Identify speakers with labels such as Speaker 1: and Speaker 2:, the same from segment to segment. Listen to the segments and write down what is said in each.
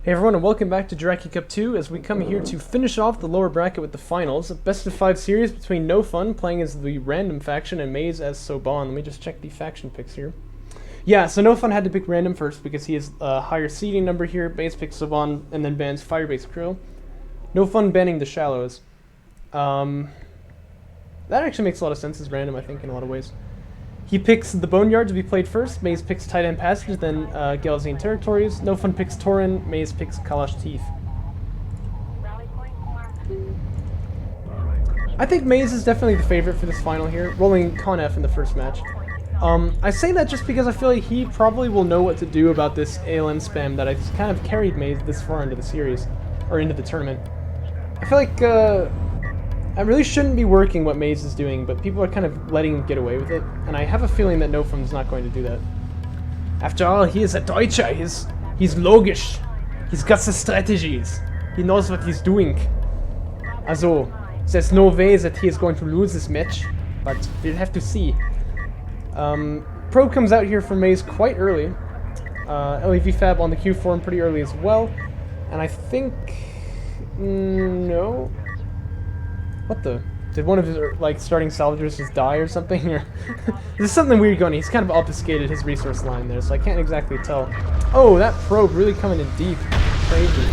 Speaker 1: Hey everyone, and welcome back to Jaraci Cup 2 as we come here to finish off the lower bracket with the finals. A best of 5 series between NoFun playing as the random faction and Maze as Soban. Let me just check the faction picks here. Yeah, so NoFun had to pick random first because he has a higher seeding number here. Maze picks Soban and then bans Firebase Krill. NoFun banning the Shallows. That actually makes a lot of sense as random, I think, in a lot of ways. He picks the Boneyard to be played first. Maze picks Tight End Passage, then Galzine Territories. NoFun picks Tauren. Maze picks Kalash Teeth. I think Maze is definitely the favorite for this final here, rolling Con-F in the first match. I say that just because I feel like he probably will know what to do about this ALM spam that has kind of carried Maze this far into the series, or into the tournament. I feel like I really shouldn't be working what Maze is doing, but people are kind of letting him get away with it, and I have a feeling that NoFun's not going to do that. After all, he is a Deutscher, he's logisch, he's got the strategies, he knows what he's doing. Also, there's no way that he is going to lose this match, but we'll have to see. Probe comes out here for Maze quite early. LEV Fab on the Q form pretty early as well, and I think... no... What the? Did one of his starting salvagers just die or something? Or there's something weird going on. He's kind of obfuscated his resource line there, so I can't exactly tell. Oh, that probe really coming in deep. Crazy.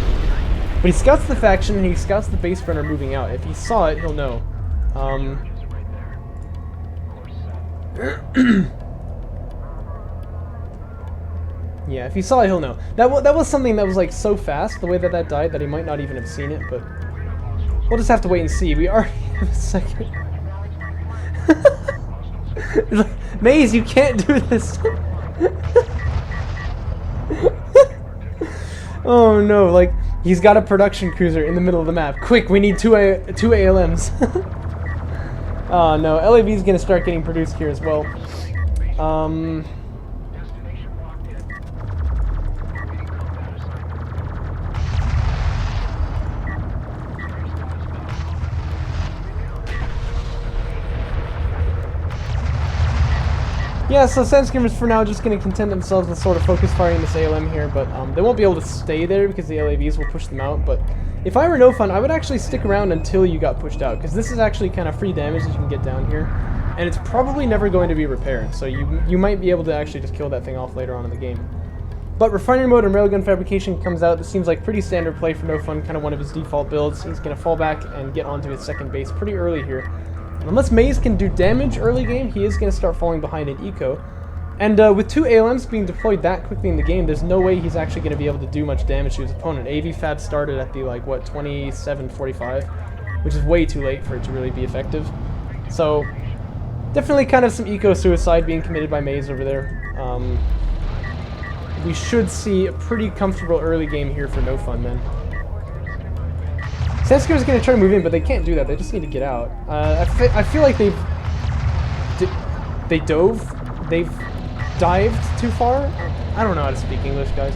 Speaker 1: But he scouts the faction and he scouts the base runner moving out. If he saw it, he'll know. Yeah, if he saw it, he'll know. That was something that was like so fast, the way that died, that he might not even have seen it, but... we'll just have to wait and see. We already have a second. Maze, you can't do this. Oh no, like, he's got a production cruiser in the middle of the map. Quick, we need two ALMs. Oh no, LAV's gonna start getting produced here as well. Yeah, so Sandscreamers for now just going to content themselves with sort of focus firing this ALM here, but they won't be able to stay there because the LAVs will push them out. But if I were NoFun, I would actually stick around until you got pushed out, because this is actually kind of free damage that you can get down here, and it's probably never going to be repaired, so you might be able to actually just kill that thing off later on in the game. But Refinery Mode and Railgun Fabrication comes out. This seems like pretty standard play for NoFun, kind of one of his default builds. He's going to fall back and get onto his second base pretty early here. Unless Maze can do damage early game, he is going to start falling behind in eco. And with 2 ALMs being deployed that quickly in the game, there's no way he's actually going to be able to do much damage to his opponent. AV Fab started at the, like, what, 27:45, which is way too late for it to really be effective. So, definitely kind of some eco-suicide being committed by Maze over there. We should see a pretty comfortable early game here for NoFun, then. Sandscreamer's going to try to move in, but they can't do that. They just need to get out. I feel like they've dived too far? I don't know how to speak English, guys.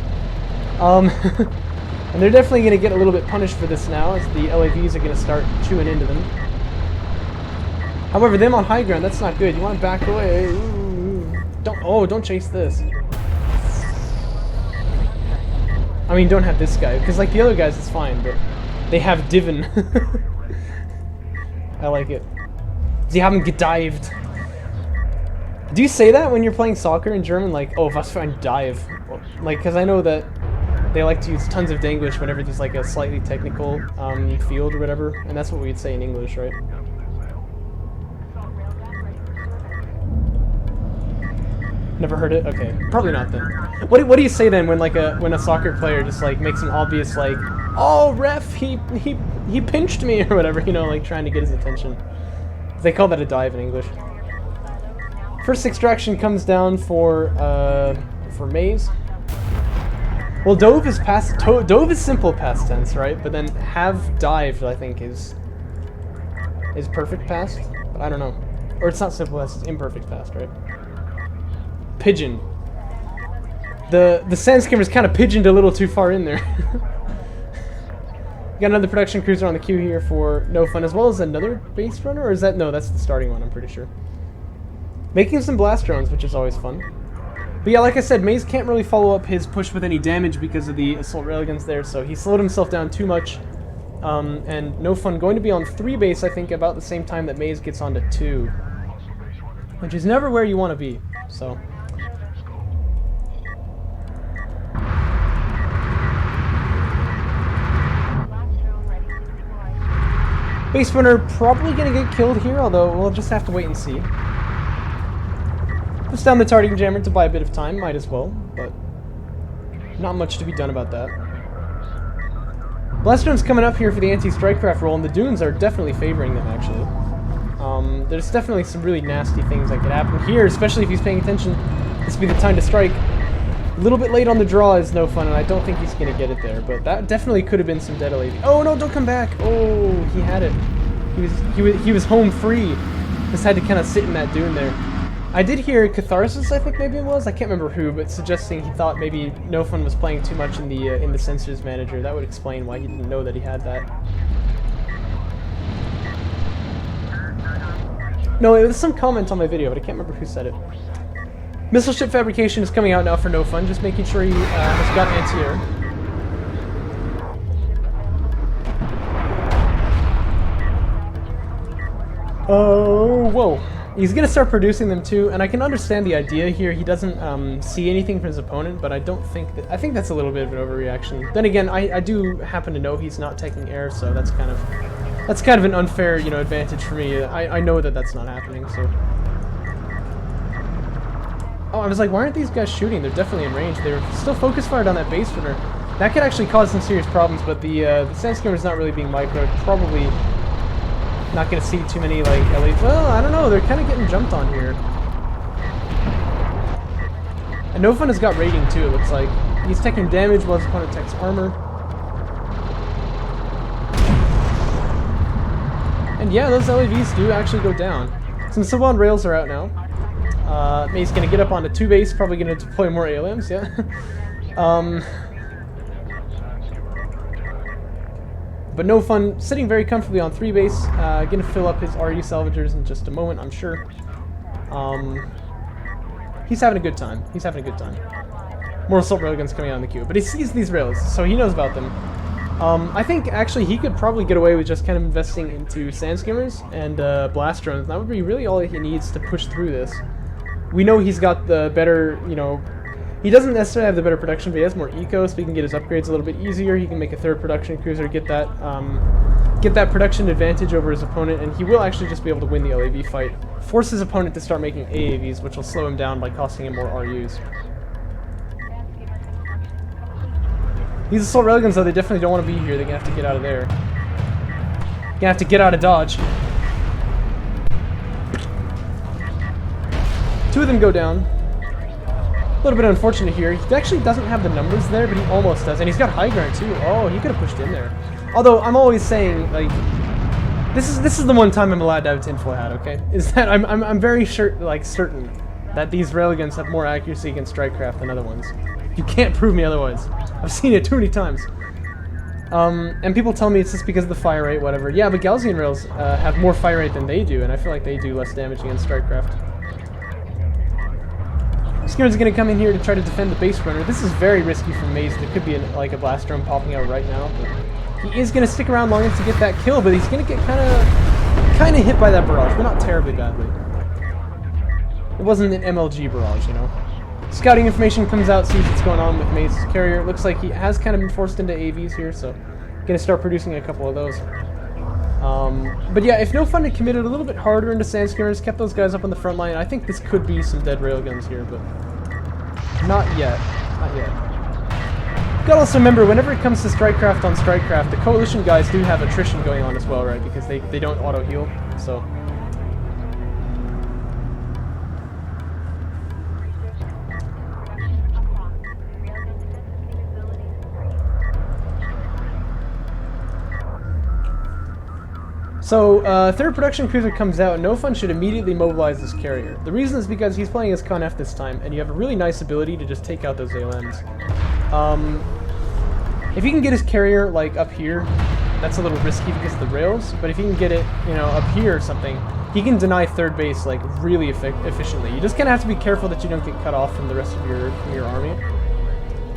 Speaker 1: And they're definitely going to get a little bit punished for this now, as the LAVs are going to start chewing into them. However, them on high ground, that's not good. You want to back away. Ooh. Don't chase this. I mean, don't have this guy, because like the other guys, it's fine, but they have Divin. I like it. Sie haben gedived. Do you say that when you're playing soccer in German? Like, oh, was für ein Dive? Like, because I know that they like to use tons of Danglish whenever there's like a slightly technical field or whatever, and that's what we'd say in English, right? Never heard it? Okay, probably not then. What do you say then when like when a soccer player just like makes an obvious like, oh ref, he pinched me or whatever, you know, like trying to get his attention. They call that a dive in English. First extraction comes down for Maze. Well, dove is simple past tense, right? But then have dived, I think, is perfect past. But I don't know, or it's not simple past, it's imperfect past, right? Pigeon. The Sandscreamer's kind of pigeoned a little too far in there. Got another production cruiser on the queue here for NoFun, as well as another base runner, or is that no? That's the starting one, I'm pretty sure. Making some blast drones, which is always fun. But yeah, like I said, Maze can't really follow up his push with any damage because of the assault railguns there, so he slowed himself down too much. And NoFun going to be on 3 base, I think, about the same time that Maze gets onto 2. Which is never where you want to be, so... Base runner probably going to get killed here, although we'll just have to wait and see. Puts down the targeting jammer to buy a bit of time, might as well, but not much to be done about that. Blast drone's coming up here for the anti-strikecraft roll, and the dunes are definitely favoring them, actually. There's definitely some really nasty things that could happen here, especially if he's paying attention. This would be the time to strike. A little bit late on the draw is NoFun, and I don't think he's going to get it there, but that definitely could have been some dead LAV. Oh no, don't come back! Oh, he had it. He was home free. Just had to kind of sit in that dune there. I did hear Catharsis, I think maybe it was, I can't remember who, but suggesting he thought maybe NoFun was playing too much in the sensors manager. That would explain why he didn't know that he had that. No, it was some comment on my video, but I can't remember who said it. Missile ship fabrication is coming out now for NoFun, just making sure he has got anti-air. Oh, whoa. He's going to start producing them too, and I can understand the idea here. He doesn't see anything from his opponent, but I don't think that... I think that's a little bit of an overreaction. Then again, I do happen to know he's not taking air, so that's kind of an unfair, you know, advantage for me. I know that that's not happening, so... Oh, I was like, why aren't these guys shooting? They're definitely in range. They were still focus fired on that base runner. That could actually cause some serious problems, but the Sandstormer's not really being microed. Probably not going to see too many, like, LAs. Well, I don't know. They're kind of getting jumped on here. And NoFun has got rating, too, it looks like. He's taking damage while his opponent takes armor. And yeah, those LAVs do actually go down. Some Sylvan rails are out now. May's gonna get up onto 2 base, probably gonna deploy more ALMs, yeah. But NoFun sitting very comfortably on 3 base, gonna fill up his RU salvagers in just a moment, I'm sure. He's having a good time. He's having a good time. More assault railguns coming out in the queue, but he sees these rails, so he knows about them. I think actually he could probably get away with just kind of investing into sand skimmers and blast drones. That would be really all he needs to push through this. We know he's got the better, you know, he doesn't necessarily have the better production, but he has more eco, so he can get his upgrades a little bit easier. He can make a 3rd production cruiser, get that production advantage over his opponent, and he will actually just be able to win the LAV fight. Force his opponent to start making AAVs, which will slow him down by costing him more RUs. These assault railguns, though, they definitely don't want to be here. They're going to have to get out of there. Going to have to get out of dodge. 2 of them go down. A little bit unfortunate here. He actually doesn't have the numbers there, but he almost does. And he's got high ground, too. Oh, he could have pushed in there. Although, I'm always saying, like, this is the one time I'm allowed to have a tinfoil hat, okay? Is that I'm very certain that these railguns have more accuracy against strikecraft than other ones. You can't prove me otherwise. I've seen it too many times. And people tell me it's just because of the fire rate, whatever. Yeah, but Gaussian rails have more fire rate than they do, and I feel like they do less damage against strikecraft. Skimmer's going to come in here to try to defend the base runner. This is very risky from Maze. There could be like a blast drone popping out right now. But he is going to stick around long enough to get that kill, but he's going to get kind of hit by that barrage, but not terribly badly. It wasn't an MLG barrage, you know. Scouting information comes out, sees what's going on with Maze's carrier. It looks like he has kind of been forced into AVs here, so going to start producing a couple of those. But yeah, if NoFun had committed a little bit harder into sand skimmers, kept those guys up on the front line, I think this could be some dead railguns here, but not yet. Not yet. Gotta also remember, whenever it comes to strikecraft on strikecraft, the coalition guys do have attrition going on as well, right? Because they don't auto-heal, so... So, 3rd production cruiser comes out, NoFun should immediately mobilize this carrier. The reason is because he's playing as Con F this time, and you have a really nice ability to just take out those ALMs. If you can get his carrier, like, up here, that's a little risky because of the rails, but if he can get it, you know, up here or something, he can deny third base, like, really efficiently. You just kind of have to be careful that you don't get cut off from the rest of your army.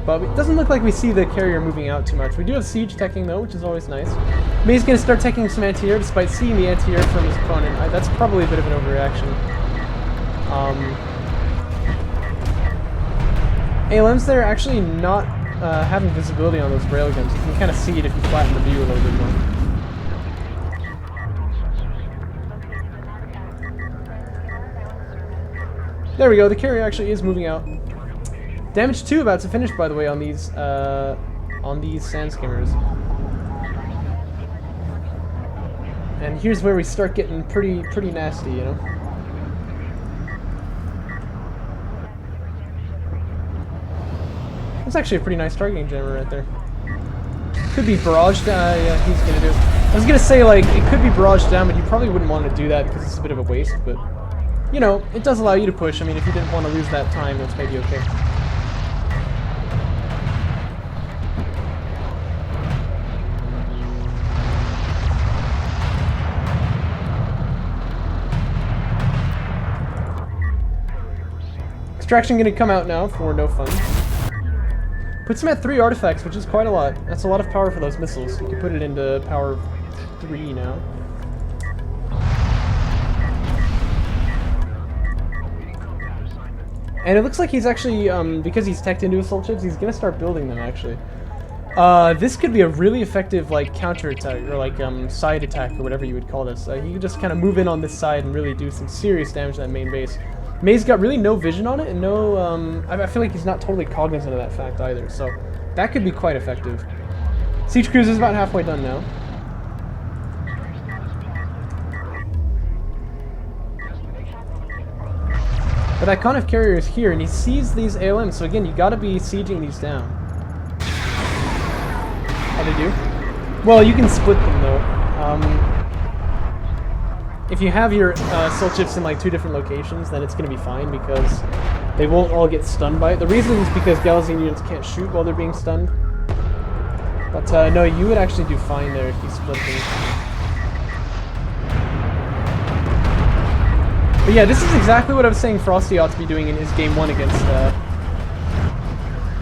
Speaker 1: But it doesn't look like we see the carrier moving out too much. We do have siege teching, though, which is always nice. May's going to start teching some anti-air, despite seeing the anti-air from his opponent. That's probably a bit of an overreaction. ALMs there actually not having visibility on those railguns. You can kind of see it if you flatten the view a little bit more. There we go, the carrier actually is moving out. Damage 2 about to finish, by the way, on these sand skimmers. And here's where we start getting pretty nasty, you know. That's actually a pretty nice targeting jammer right there. Could be barraged. Yeah, he's gonna do it. I was gonna say, like, it could be barraged down, but you probably wouldn't want to do that because it's a bit of a waste. But you know, it does allow you to push. I mean, if you didn't want to lose that time, that's maybe okay. Extraction gonna come out now for NoFun. Puts him at 3 artifacts, which is quite a lot. That's a lot of power for those missiles. You can put it into power 3 now. And it looks like he's actually, because he's teched into assault ships, he's gonna start building them, actually. This could be a really effective, like, counter-attack, or like, side attack, or whatever you would call this. He could just kind of move in on this side and really do some serious damage to that main base. May's got really no vision on it, and no, I feel like he's not totally cognizant of that fact either, so that could be quite effective. Siege Cruise is about halfway done now. But that Conniff carrier is here, and he sees these ALMs, so again, you gotta be sieging these down. How they do? Well, you can split them, though. If you have your assault ships in like 2 different locations, then it's going to be fine because they won't all get stunned by it. The reason is because Galaxian units can't shoot while they're being stunned. But no, you would actually do fine there if you split them. But yeah, this is exactly what I was saying Frosty ought to be doing in his game 1 against...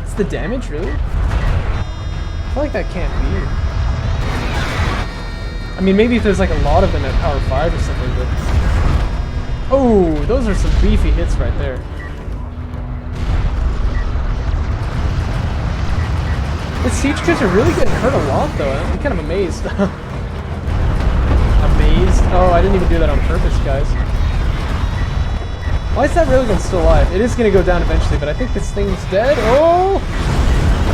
Speaker 1: It's the damage, really? I feel like that can't be. I mean, maybe if there's like a lot of them at power 5 or something, but... Oh, those are some beefy hits right there. The siege crews are really getting hurt a lot, though. I'm kind of amazed. Amazed? Oh, I didn't even do that on purpose, guys. Why is that railgun still alive? It is going to go down eventually, but I think this thing's dead. Oh!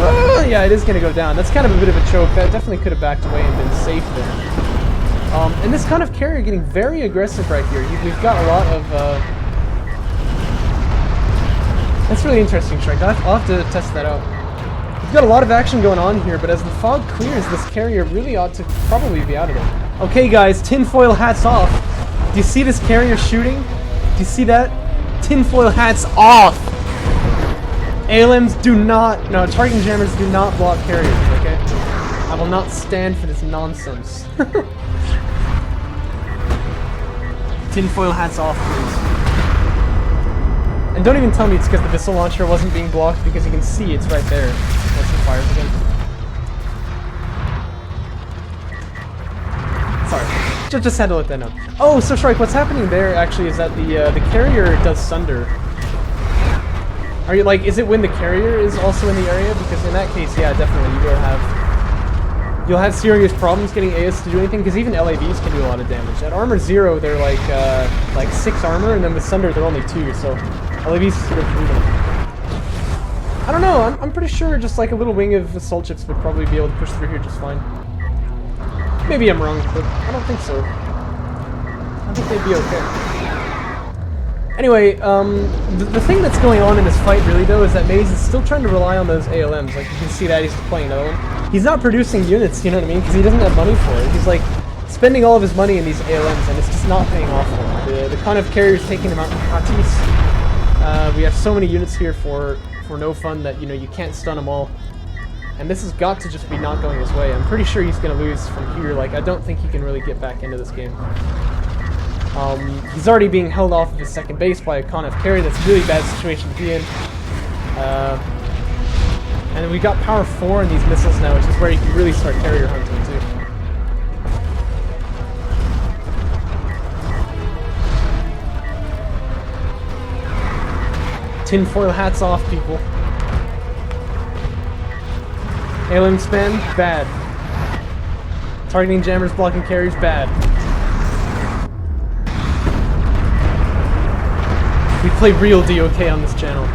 Speaker 1: Oh, yeah, it is going to go down. That's kind of a bit of a choke. That definitely could have backed away and been safe there. And this kind of carrier getting very aggressive right here. We've got a lot of... That's really interesting, Shrek. I'll have to test that out. We've got a lot of action going on here, but as the fog clears, this carrier really ought to probably be out of it. Okay, guys, tinfoil hats off. Do you see this carrier shooting? Do you see that? Tinfoil hats off! ALMs do not... No, targeting jammers do not block carriers, okay? I will not stand for this nonsense. Tinfoil hats off, please. And don't even tell me it's because the missile launcher wasn't being blocked, because you can see it's right there once it fires again. Sorry, just had to let that know. Oh, so Shrike, what's happening there actually is that the carrier does sunder. Are you like? Is it when the carrier is also in the area? Because in that case, yeah, definitely you will have. You'll have serious problems getting AS to do anything, because even LAVs can do a lot of damage. At armor 0, they're like 6 armor, and then with Sunder, they're only 2, so LAVs sort of through them. I don't know, I'm pretty sure just like a little wing of assault ships would probably be able to push through here just fine. Maybe I'm wrong, but I don't think so. I think they'd be okay. Anyway, the thing that's going on in this fight really though is that Maze is still trying to rely on those ALMs. Like you can see that he's deploying another one. He's not producing units, you know what I mean? Because he doesn't have money for it. He's like spending all of his money in these ALMs and it's just not paying off for him. The Conniff carrier's taking him out in Katis. We have so many units here for NoFun that, you know, you can't stun them all. And this has got to just be not going his way. I'm pretty sure he's going to lose from here. Like, I don't think he can really get back into this game. He's already being held off of his second base by a Con F carry. That's a really bad situation to be in. And we got power 4 in these missiles now, which is where you can really start carrier hunting too. Tinfoil hats off, people. ALM spam, bad. Targeting jammers, blocking carriers, bad. We play real DOK on this channel.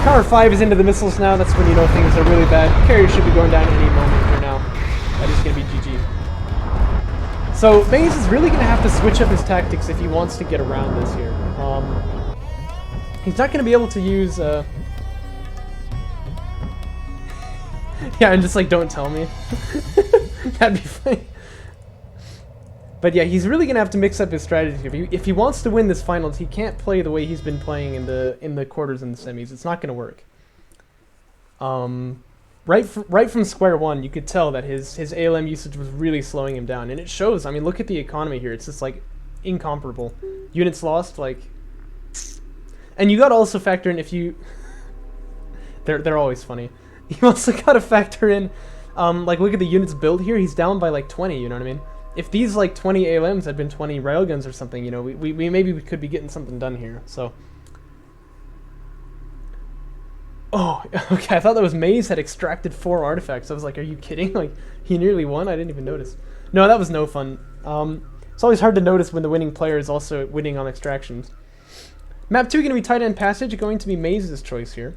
Speaker 1: Power 5 is into the missiles now. That's when you know things are really bad. Carrier should be going down any moment here now. That is going to be GG. So Maze is really going to have to switch up his tactics if he wants to get around this here. He's not going to be able to use... Yeah, and just like, don't tell me. That'd be funny. But yeah, he's really going to have to mix up his strategy. If he wants to win this finals, he can't play the way he's been playing in the quarters and the semis. It's not going to work. Right from square one, you could tell that his ALM usage was really slowing him down. And it shows. I mean, look at the economy here. It's just, like, incomparable. Units lost, like... And you got to also factor in if you... They're always funny. You also got to factor in... like, look at the units build here. He's down by, like, 20, you know what I mean? If these, like, 20 ALMs had been 20 railguns or something, you know, we maybe we could be getting something done here, so... Oh, okay, I thought that was Maze had extracted 4 artifacts. I was like, are you kidding? Like, he nearly won? I didn't even notice. No, that was NoFun. It's always hard to notice when the winning player is also winning on extractions. Map 2 going to be tight end passage, going to be Maze's choice here.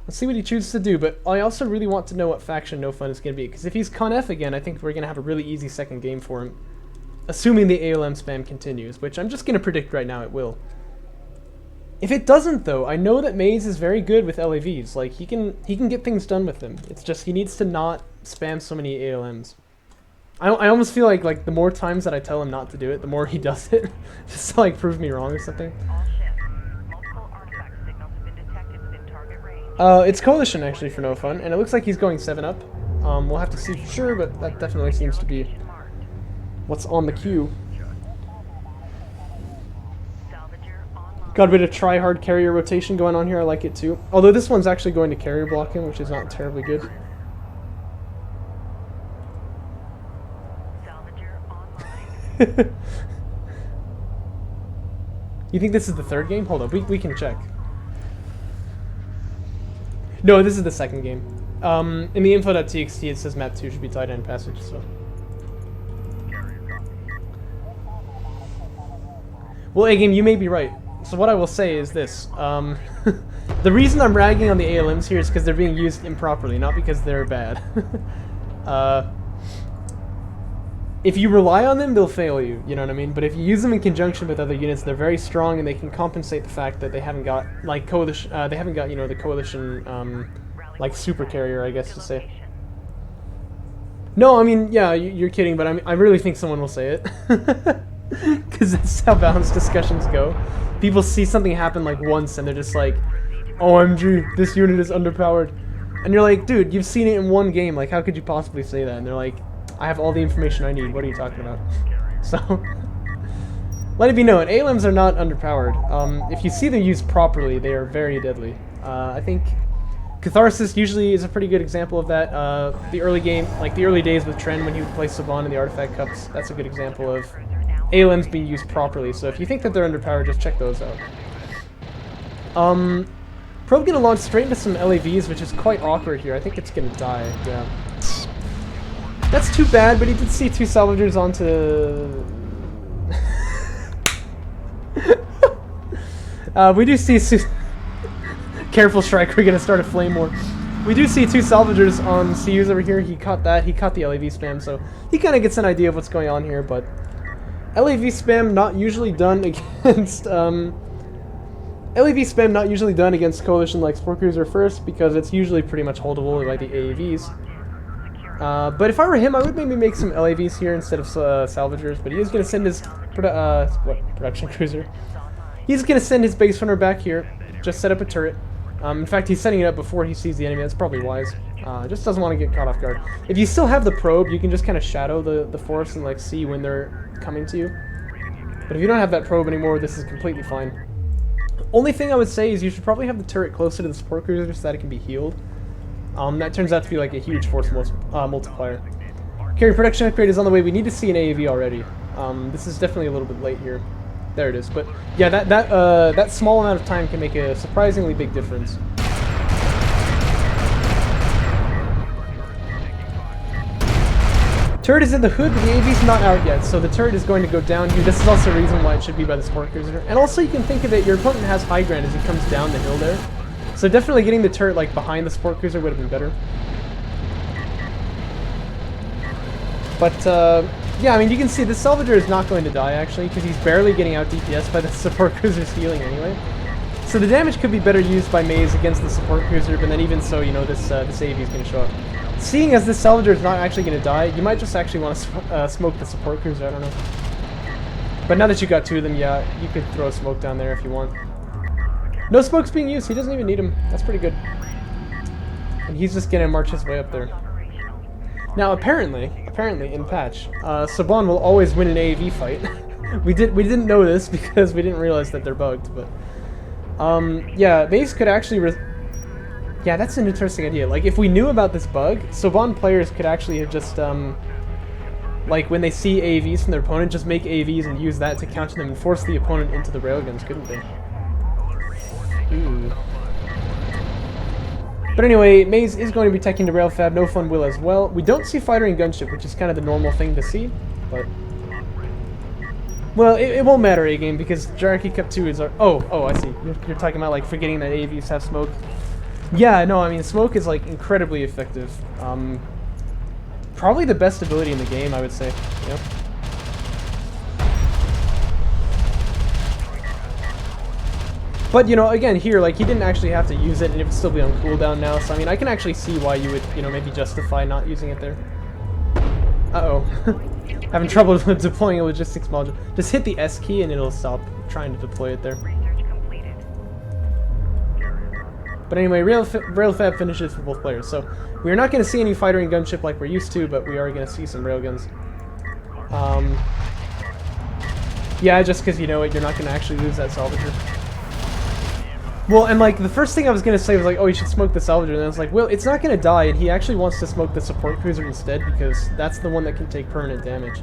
Speaker 1: Let's see what he chooses to do, but I also really want to know what faction NoFun is going to be, because if he's Con F again, I think we're going to have a really easy second game for him. Assuming the ALM spam continues, which I'm just going to predict right now it will. If it doesn't, though, I know that Maze is very good with LAVs. Like, he can get things done with them. It's just he needs to not spam so many ALMs. I almost feel like the more times that I tell him not to do it, the more he does it. Just to, like, prove me wrong or something. It's Coalition, actually, for NoFun, and it looks like he's going 7-up. We'll have to see for sure, but that definitely seems to be what's on the queue. Got a bit of try-hard carrier rotation going on here, I like it too. Although this one's actually going to carrier block him, which is not terribly good. You think this is the third game? Hold up, we can check. No, this is the second game. In the info.txt it says map 2 should be tight end passage, so. Well, A-Game, you may be right. So what I will say is this. The reason I'm ragging on the ALMs here is because they're being used improperly, not because they're bad. If you rely on them, they'll fail you, you know what I mean? But if you use them in conjunction with other units, they're very strong and they can compensate the fact that they haven't got, like, coalition, they haven't got, you know, the coalition, like, super carrier, I guess to say. No, I mean, yeah, you're kidding, but I really think someone will say it. Because that's how balanced discussions go. People see something happen, like, once, and they're just like, OMG, this unit is underpowered. And you're like, dude, you've seen it in one game, like, how could you possibly say that? And they're like, I have all the information I need, what are you talking about? So, let it be known, ALMs are not underpowered. If you see them used properly, they are very deadly. I think Catharsis usually is a pretty good example of that. The early game, like the early days with Tren when he would play Saban in the Artifact Cups, that's a good example of ALMs being used properly. So if you think that they're underpowered, just check those out. Probe gonna launch straight into some LAVs, which is quite awkward here. I think it's gonna die, yeah. That's too bad, but he did see 2 salvagers onto... we do see... Careful, Strike, we're gonna start a flame war. We do see 2 salvagers on CUs over here. He caught that. He caught the LAV spam, so he kind of gets an idea of what's going on here, but... LAV spam not usually done against... LAV spam not usually done against Coalition like Sport Cruiser first, because it's usually pretty much holdable by the AAVs. But if I were him, I would maybe make some LAVs here instead of salvagers, but he is going to send his production cruiser. He's going to send his base runner back here, just set up a turret. In fact, he's setting it up before he sees the enemy. That's probably wise. Just doesn't want to get caught off guard. If you still have the probe, you can just kind of shadow the force and like see when they're coming to you. But if you don't have that probe anymore, this is completely fine. Only thing I would say is you should probably have the turret closer to the support cruiser so that it can be healed. That turns out to be like a huge force multiplier. Carrier production upgrade is on the way. We need to see an AAV already. This is definitely a little bit late here. There it is. But yeah, that small amount of time can make a surprisingly big difference. Turret is in the hood, but the AV's not out yet, so the turret is going to go down here. This is also a reason why it should be by the support cruiser. And also you can think of it, your opponent has high ground as he comes down the hill there. So definitely getting the turret like behind the support cruiser would have been better. But yeah, I mean, you can see the Salvager is not going to die actually, because he's barely getting out DPS by the support cruiser's healing anyway. So the damage could be better used by Maze against the support cruiser, but then even so, you know, this AV is going to show up. Seeing as this Salvager is not actually going to die, you might just actually want to smoke the support cruiser, I don't know. But now that you got two of them, yeah, you could throw a smoke down there if you want. No smoke's being used, he doesn't even need them. That's pretty good. And he's just going to march his way up there. Now apparently in patch, Saban will always win an AAV fight. we didn't know this because we didn't realize that they're bugged, but yeah, Maze could actually yeah, that's an interesting idea. Like, if we knew about this bug, Soban players could actually have just, like, when they see AVs from their opponent, just make AVs and use that to counter them and force the opponent into the railguns, couldn't they? Ooh. But anyway, Maze is going to be teching the railfab, NoFun will as well. We don't see fighter and gunship, which is kind of the normal thing to see, but... Well, it won't matter A-game, because Jaraci Cup 2 is our... Oh, I see. You're talking about, like, forgetting that AVs have smoke. Yeah, no, I mean, smoke is, like, incredibly effective. Probably the best ability in the game, I would say. Yep. But, you know, again, here, like, he didn't actually have to use it, and it would still be on cooldown now, so, I mean, I can actually see why you would, you know, maybe justify not using it there. Uh-oh. Having trouble deploying a logistics module. Just hit the S key, and it'll stop trying to deploy it there. But anyway, Railfab finishes for both players, so we're not going to see any fighter and gunship like we're used to, but we are going to see some railguns. Yeah, just because you know it, you're not going to actually lose that Salvager. Well, and like, the first thing I was going to say was like, oh, you should smoke the Salvager, and I was like, well, it's not going to die, and he actually wants to smoke the support cruiser instead, because that's the one that can take permanent damage.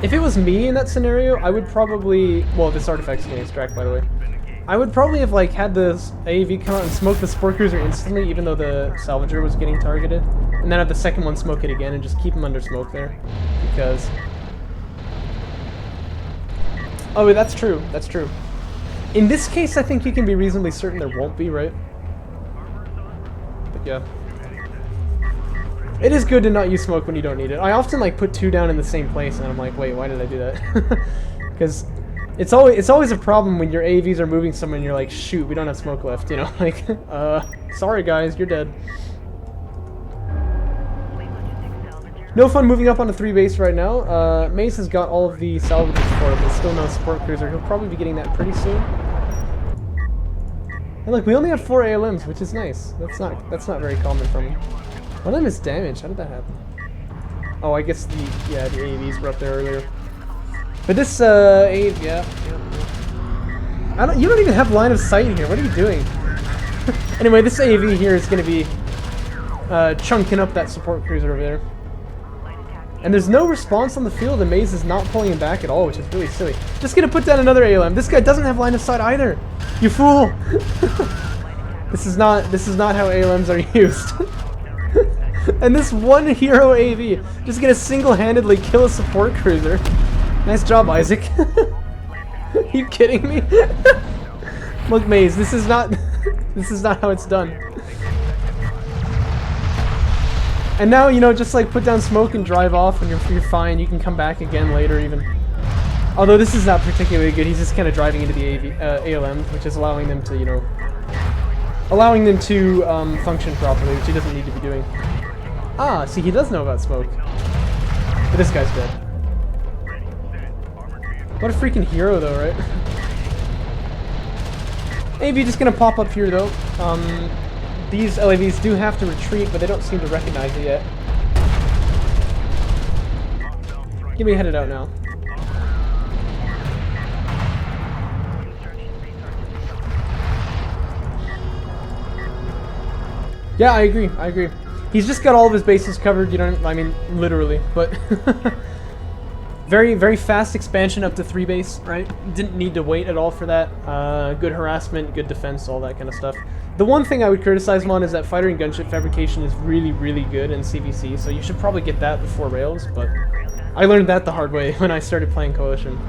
Speaker 1: If it was me in that scenario, I would probably... Well, this artifact's getting extracted, by the way. I would probably have like had the AAV come out and smoke the support cruiser instantly, even though the Salvager was getting targeted, and then have the second one smoke it again and just keep him under smoke there, because... Oh, that's true. That's true. In this case, I think you can be reasonably certain there won't be, right? But yeah. It is good to not use smoke when you don't need it. I often like put two down in the same place, and I'm like, wait, why did I do that? Because... It's always a problem when your AVs are moving somewhere and you're like, shoot, we don't have smoke left, you know, like, sorry guys, you're dead. NoFun moving up onto 3 base right now. Mace has got all of the salvages for it, but still no support cruiser. He'll probably be getting that pretty soon. And look, we only have 4 ALMs, which is nice. That's not very common for me. One of them is damaged. How did that happen? Oh, I guess the AVs were up there earlier. But this, yeah. You don't even have line of sight here. What are you doing? Anyway, this AV here is going to be chunking up that support cruiser over there. And there's no response on the field, and Maze is not pulling him back at all, which is really silly. Just going to put down another ALM. This guy doesn't have line of sight either. You fool! This is not how ALMs are used. And this one hero AV just going to single-handedly kill a support cruiser. Nice job, Isaac. Are you kidding me? Look, Maze, this is not how it's done. And now, you know, just like put down smoke and drive off, and you're fine. You can come back again later, even. Although this is not particularly good. He's just kind of driving into the ALM, which is allowing them to, you know, function properly, which he doesn't need to be doing. Ah, see, he does know about smoke. But this guy's dead. What a freaking hero, though, right? AV just gonna pop up here though. These LAVs do have to retreat, but they don't seem to recognize it yet. Get me headed out now. Yeah, I agree. I agree. He's just got all of his bases covered. You don't. I mean, literally, but very, very fast expansion up to 3 base. Right? Didn't need to wait at all for that. Good harassment, good defense, all that kind of stuff. The one thing I would criticize him on is that fighter and gunship fabrication is really, really good in CVC. So you should probably get that before Rails. But I learned that the hard way when I started playing Coalition.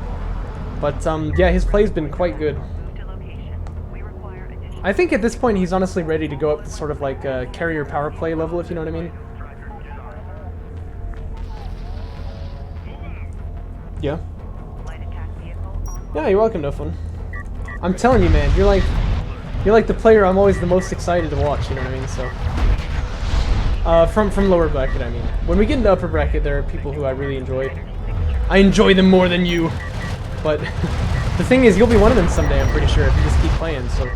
Speaker 1: But yeah, his play's been quite good. I think at this point he's honestly ready to go up to sort of like a carrier power play level, if you know what I mean. Yeah. Yeah, you're welcome, NoFun. I'm telling you, man, you're like the player I'm always the most excited to watch, you know what I mean? So from lower bracket, I mean. When we get into upper bracket, there are people who I really enjoy. I enjoy them more than you. But the thing is, you'll be one of them someday, I'm pretty sure, if you just keep playing, so.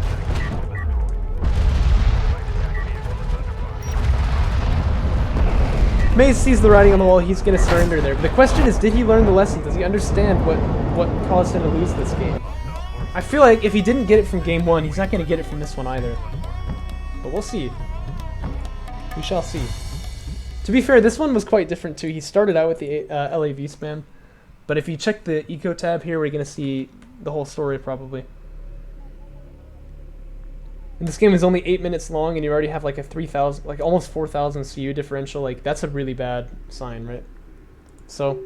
Speaker 1: Maze sees the writing on the wall, he's gonna surrender there. But the question is, did he learn the lesson? Does he understand what caused him to lose this game? I feel like if he didn't get it from game 1, he's not gonna get it from this one either. But we'll see. We shall see. To be fair, this one was quite different too. He started out with the LAV spam. But if you check the eco tab here, we're gonna see the whole story probably. And this game is only 8 minutes long, and you already have like a 3,000, like almost 4,000 CU differential. Like that's a really bad sign, right? So,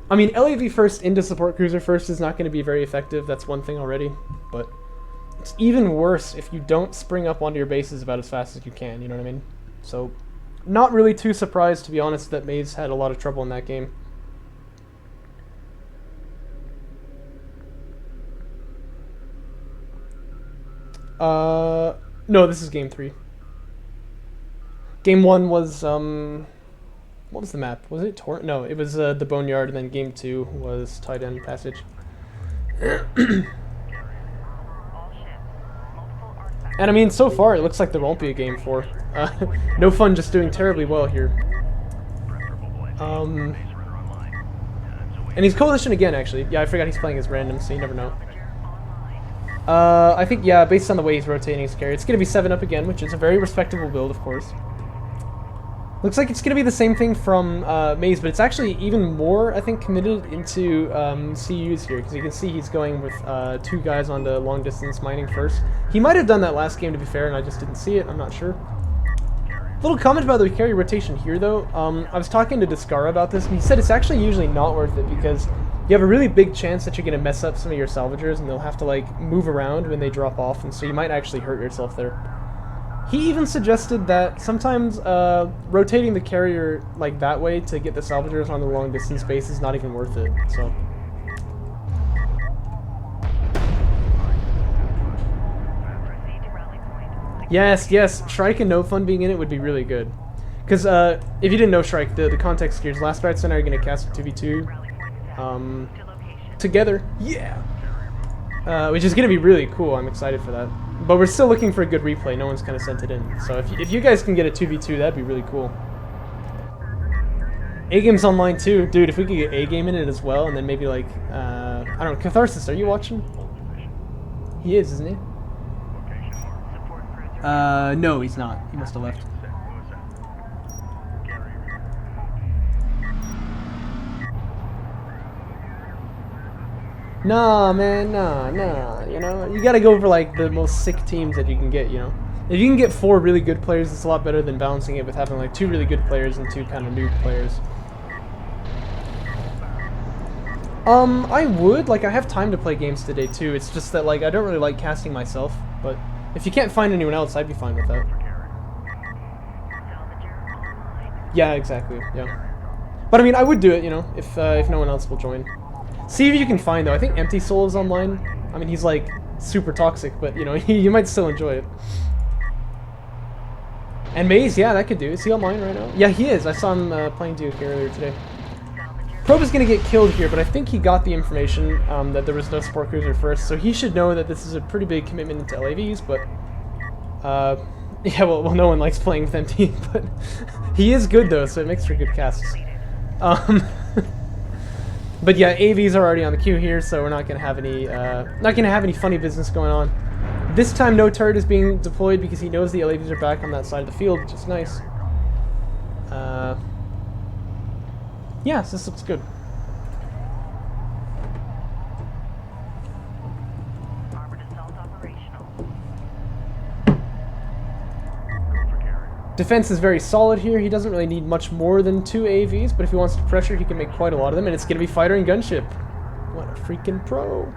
Speaker 1: I mean, LAV first into support cruiser first is not going to be very effective. That's one thing already, but it's even worse if you don't spring up onto your bases about as fast as you can. You know what I mean? So, not really too surprised, to be honest, that Maze had a lot of trouble in that game. No, this is game 3. Game 1 was, what was the map? Was it Torrent? No, it was, the Boneyard, and then game 2 was Tight End Passage. And I mean, so far, it looks like there won't be a game 4. NoFun just doing terribly well here. And he's Coalition again, actually. Yeah, I forgot he's playing as random, so you never know. I think, yeah, based on the way he's rotating his carry, it's going to be 7-up again, which is a very respectable build, of course. Looks like it's going to be the same thing from Maze, but it's actually even more, I think, committed into CUs here, because you can see he's going with 2 guys on the long-distance mining first. He might have done that last game, to be fair, and I just didn't see it. I'm not sure. Little comment about the carry rotation here, though. I was talking to Discara about this, and he said it's actually usually not worth it, because you have a really big chance that you're going to mess up some of your salvagers, and they'll have to, like, move around when they drop off, and so you might actually hurt yourself there. He even suggested that sometimes rotating the carrier, like, that way to get the salvagers on the long-distance base is not even worth it, so. Yes, yes, Shrike and NoFun being in it would be really good. Because if you didn't know Shrike, the context here is Last Rights and I are going to cast a 2v2 together. Yeah! Which is going to be really cool. I'm excited for that. But we're still looking for a good replay. No one's kind of sent it in. So if you guys can get a 2v2, that'd be really cool. A-Game's online too. Dude, if we could get A-Game in it as well, and then maybe like, I don't know, Catharsis, are you watching? He is, isn't he? No, he's not. He must have left. Nah, man, nah, you know? You gotta go for, like, the most sick teams that you can get, you know? If you can get 4 really good players, it's a lot better than balancing it with having, like, 2 really good players and 2 kind of noob players. I would. Like, I have time to play games today, too. It's just that, like, I don't really like casting myself, but if you can't find anyone else, I'd be fine with that. Yeah, exactly, yeah. But, I mean, I would do it, you know, if no one else will join. See if you can find, though. I think Empty Soul is online. I mean, he's, like, super toxic, but, you know, you might still enjoy it. And Maze, yeah, that could do. Is he online right now? Yeah, he is. I saw him playing Duke earlier today. Probe is going to get killed here, but I think he got the information that there was no support cruiser first, so he should know that this is a pretty big commitment into LAVs, but... yeah, well, no one likes playing with MT, but he is good though, so it makes for good casts. But yeah, AVs are already on the queue here, so we're not gonna have any funny business going on. This time, no turret is being deployed because he knows the LAVs are back on that side of the field, which is nice. Yeah, so this looks good. Defense is very solid here. He doesn't really need much more than 2 AVs, but if he wants to pressure, he can make quite a lot of them, and it's going to be fighter and gunship. What a freaking pro.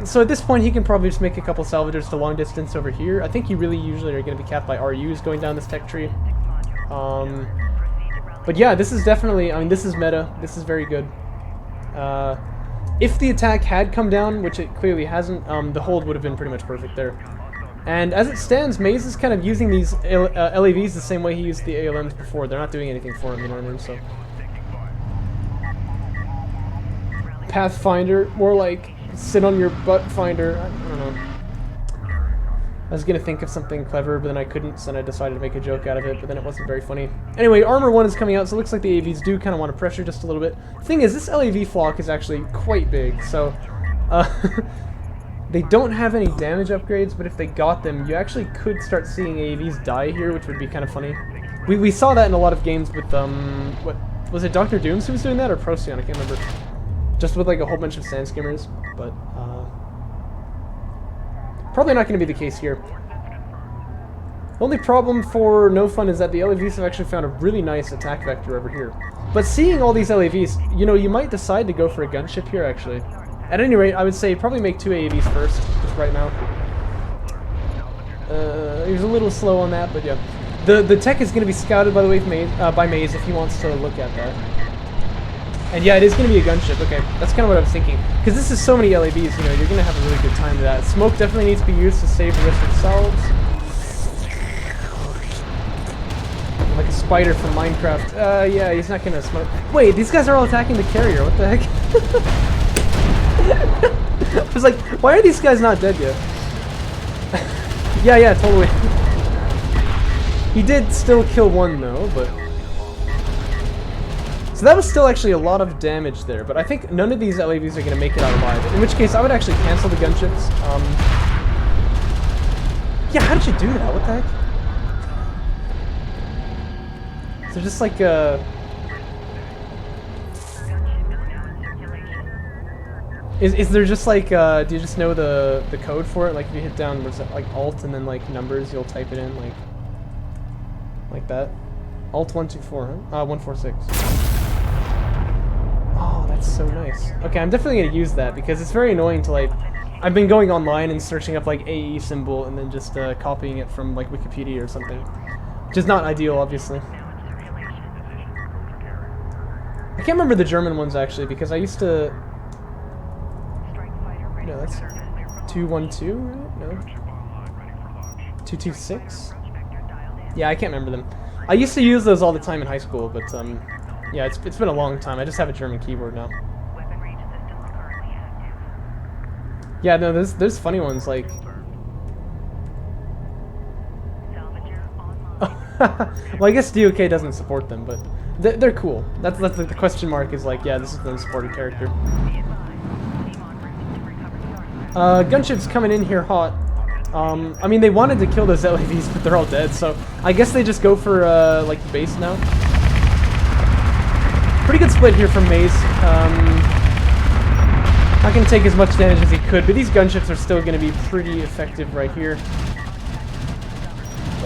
Speaker 1: So at this point, he can probably just make a couple salvagers to long distance over here. I think you really usually are going to be capped by RUs going down this tech tree. But yeah, this is definitely, I mean, this is meta. This is very good. If the attack had come down, which it clearly hasn't, the hold would have been pretty much perfect there. And as it stands, Maze is kind of using these LAVs the same way he used the ALMs before. They're not doing anything for him, you know what I mean? So Pathfinder, more like sit on your butt finder. I don't know. I was gonna think of something clever, but then I couldn't, so then I decided to make a joke out of it, but then it wasn't very funny. Anyway, Armor 1 is coming out, so it looks like the AVs do kind of want to pressure just a little bit. The thing is, this LAV flock is actually quite big, so... They don't have any damage upgrades, but if they got them, you actually could start seeing AVs die here, which would be kind of funny. We saw that in a lot of games with, what, was it Dr. Dooms who was doing that, or Procyon? I can't remember. Just with, like, a whole bunch of sand skimmers, but, probably not going to be the case here. The only problem for NoFun is that the LAVs have actually found a really nice attack vector over here. But seeing all these LAVs, you know, you might decide to go for a gunship here, actually. At any rate, I would say probably make 2 AAVs first, just right now. He was a little slow on that, but yeah. The tech is going to be scouted, by the way, by Maze if he wants to look at that. And yeah, it is going to be a gunship. Okay, that's kind of what I was thinking. Because this is so many LAVs, you know, you're going to have a really good time with that. Smoke definitely needs to be used to save the rest of the solids. Like a spider from Minecraft. Yeah, he's not going to smoke. Wait, these guys are all attacking the carrier. What the heck? I was like, why are these guys not dead yet? yeah, totally. He did still kill one though, but... So that was still actually a lot of damage there, but I think none of these LAVs are going to make it out alive. In which case, I would actually cancel the gunships. Yeah, how did you do that? What the heck? So just like, Is there just like, do you just know the code for it? Like if you hit down, what's that, like Alt and then like numbers, you'll type it in like that? Alt 124, huh? 146. Oh, that's so nice. Okay, I'm definitely gonna use that because it's very annoying to like, I've been going online and searching up like AE symbol and then just copying it from like Wikipedia or something. Which is not ideal, obviously. I can't remember the German ones actually because I used to... No, that's 212, right? No. 226? Yeah, I can't remember them. I used to use those all the time in high school, but yeah, it's been a long time. I just have a German keyboard now. Yeah, no, there's funny ones like. Well, I guess DOK doesn't support them, but they're cool. That's like the question mark is like, yeah, this is the unsupported character. Gunship's coming in here hot. I mean, they wanted to kill those LAVs, but they're all dead, so I guess they just go for, like, the base now. Pretty good split here from Maze. Not gonna take as much damage as he could, but these gunships are still gonna be pretty effective right here.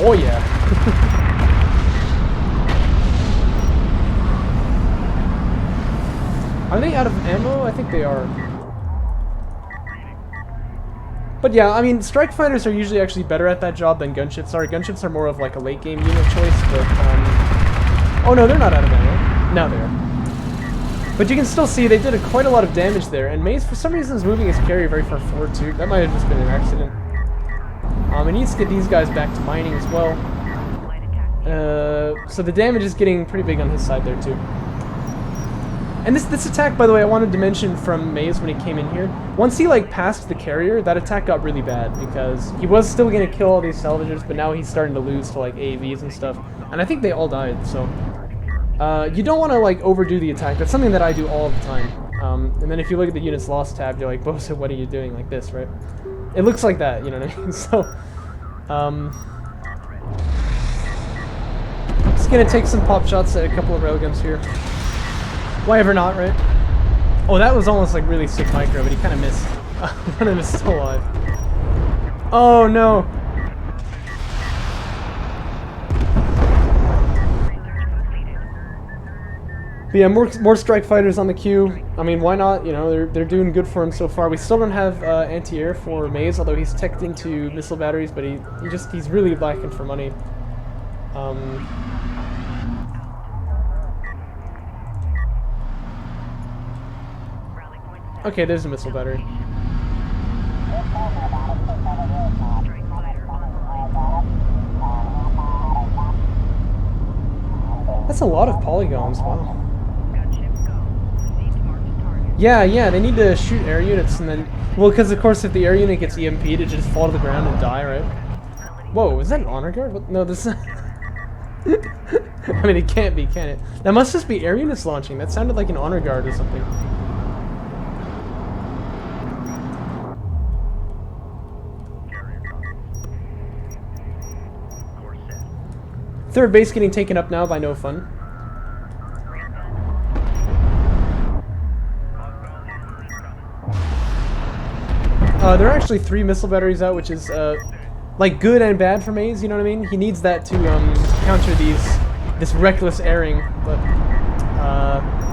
Speaker 1: Oh, yeah. Are they out of ammo? I think they are. But yeah, I mean, strike fighters are usually actually better at that job than gunships are. Gunships are more of like a late game unit choice, but oh no, they're not out of ammo. Now they are. But you can still see they did quite a lot of damage there, and Maze for some reason is moving his carry very far forward too. That might have just been an accident. He needs to get these guys back to mining as well. So the damage is getting pretty big on his side there too. And this attack, by the way, I wanted to mention from Maze when he came in here. Once he like passed the carrier, that attack got really bad because he was still gonna kill all these salvagers, but now he's starting to lose to like AAVs and stuff. And I think they all died, so you don't want to like overdo the attack. That's something that I do all the time. And then if you look at the units lost tab, you're like, Bosa, what are you doing? Like this, right? It looks like that, you know what I mean? So, just gonna take some pop shots at a couple of railguns here. Why ever not, right? Oh, that was almost like really sick micro, but he kind of missed. One of them is still alive. Oh no! But yeah, more strike fighters on the queue. I mean, why not? You know, they're doing good for him so far. We still don't have anti-air for Maze, although he's teched into missile batteries, but he's really lacking for money. Okay, there's a missile battery. That's a lot of polygons, wow. Yeah, they need to shoot air units and then... Well, because of course if the air unit gets EMP'd, it just fall to the ground and die, right? Whoa, is that an honor guard? What? No, this is... I mean, it can't be, can it? That must just be air units launching. That sounded like an honor guard or something. Third base getting taken up now by NoFun. There are actually 3 missile batteries out, which is like good and bad for Maze. You know what I mean? He needs that to counter this reckless airing, but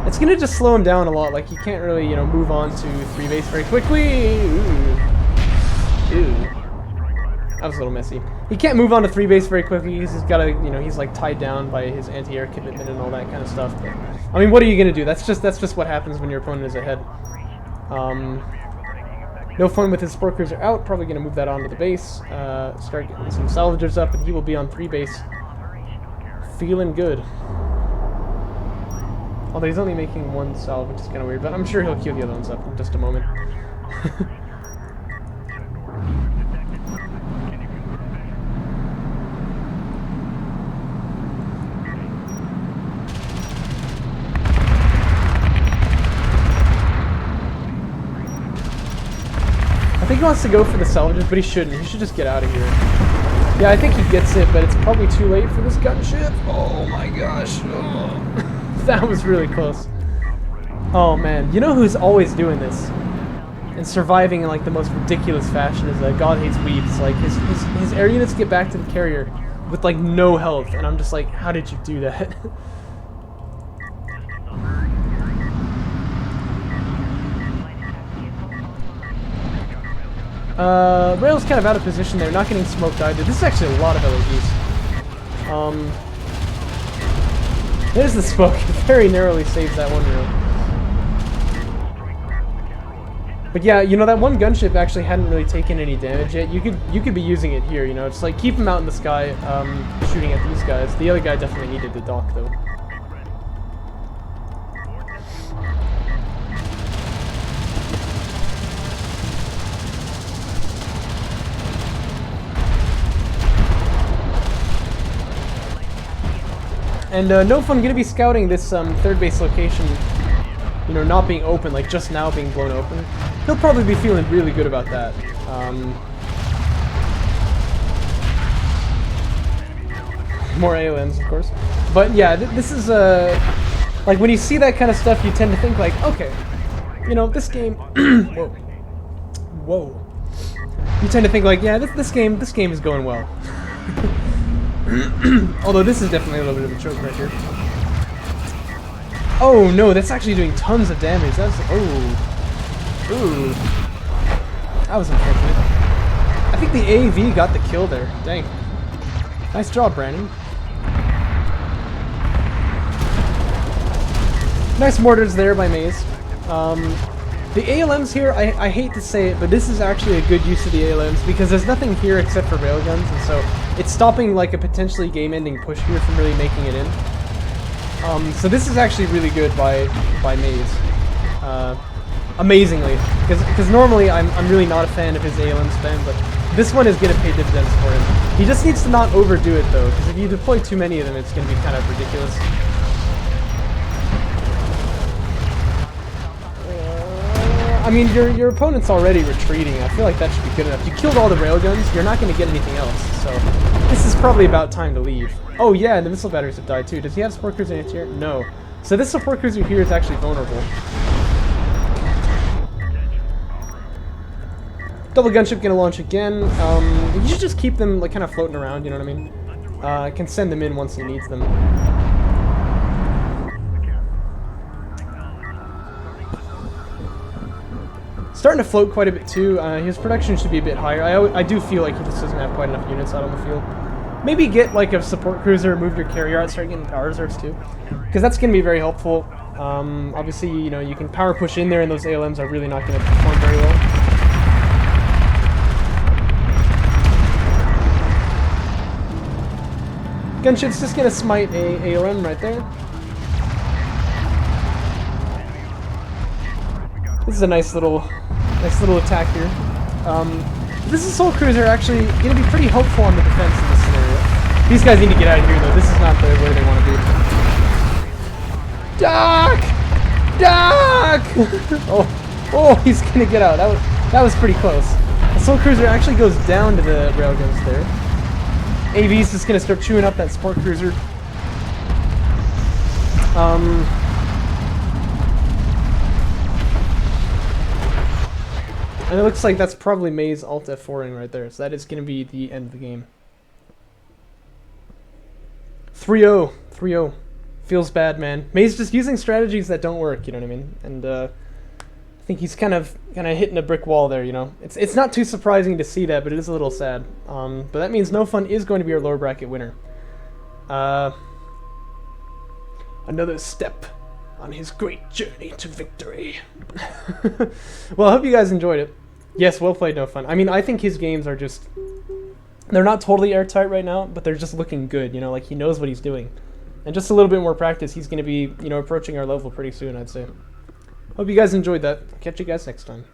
Speaker 1: it's gonna just slow him down a lot. Like he can't really move on to 3 base very quickly. Ooh. That was a little messy. He can't move on to 3 base very quickly. He's got to, he's like tied down by his anti-air commitment and all that kind of stuff. But, I mean, what are you gonna do? That's just what happens when your opponent is ahead. NoFun with his sport cruiser out. Probably gonna move that onto the base. Start getting some salvagers up, and he will be on 3 base. Feeling good. Although he's only making 1 salve, which is kind of weird. But I'm sure he'll queue the other ones up in just a moment. I think he wants to go for the salvagers, but he shouldn't. He should just get out of here. Yeah, I think he gets it, but it's probably too late for this gunship. Oh my gosh. Oh. That was really close. Oh man, you know who's always doing this? And surviving in like the most ridiculous fashion is God Hates Weebs. Like his air units get back to the carrier with like no health, and I'm just like, how did you do that? Rail's kind of out of position there, not getting smoked either. This is actually a lot of LEDs. There's the smoke. It very narrowly saves that one rail. But yeah, that one gunship actually hadn't really taken any damage yet. You could be using it here, Just like keep him out in the sky, shooting at these guys. The other guy definitely needed the dock though. And NoFun gonna be scouting this 3rd base location, not being open, like just now being blown open. He'll probably be feeling really good about that. More ALMs, of course. But yeah, this is like when you see that kind of stuff, you tend to think like, okay, this game. Whoa. You tend to think like, yeah, this game is going well. Although this is definitely a little bit of a choke right here. Oh no, that's actually doing tons of damage. That's ooh. That was unfortunate. I think the AAV got the kill there. Dang. Nice job, Brandon. Nice mortars there by Maze. The ALMs here, I hate to say it, but this is actually a good use of the ALMs because there's nothing here except for railguns, and so it's stopping like a potentially game-ending push here from really making it in. So this is actually really good by Maze. Amazingly, because normally I'm really not a fan of his ALM spam, but this one is gonna pay dividends for him. He just needs to not overdo it though, because if you deploy too many of them, it's gonna be kind of ridiculous. I mean, your opponent's already retreating. I feel like that should be good enough. You killed all the railguns, you're not gonna get anything else, so this is probably about time to leave. Oh yeah, and the missile batteries have died too. Does he have support cruiser in here? No. So this support cruiser here is actually vulnerable. Double gunship gonna launch again. You should just keep them like kind of floating around, you know what I mean? Can send them in once he needs them. Starting to float quite a bit too. His production should be a bit higher. I do feel like he just doesn't have quite enough units out on the field. Maybe get like a support cruiser, move your carrier out, start getting power reserves too, because that's gonna be very helpful. Obviously, you know, you can power push in there, and those ALMs are really not gonna perform very well. Gunship's just gonna smite a ALM right there. This is a nice little attack here. This assault cruiser actually gonna be pretty helpful on the defense in this scenario. These guys need to get out of here though. This is not where they want to be. Doc! Doc! oh, he's gonna get out. That was pretty close. Assault cruiser actually goes down to the railguns there. AV's just gonna start chewing up that support cruiser. And it looks like that's probably Maze Alt F4ing right there, so that is going to be the end of the game. 3-0. 3-0. Feels bad, man. Maze just using strategies that don't work, you know what I mean? And I think he's kind of hitting a brick wall there, you know? It's not too surprising to see that, but it is a little sad. But that means NoFun is going to be our lower bracket winner. Another step on his great journey to victory. Well, I hope you guys enjoyed it. Yes, well played, NoFun. I mean, I think his games are just... They're not totally airtight right now, but they're just looking good, you know, like he knows what he's doing. And just a little bit more practice, he's going to be, you know, approaching our level pretty soon, I'd say. Hope you guys enjoyed that. Catch you guys next time.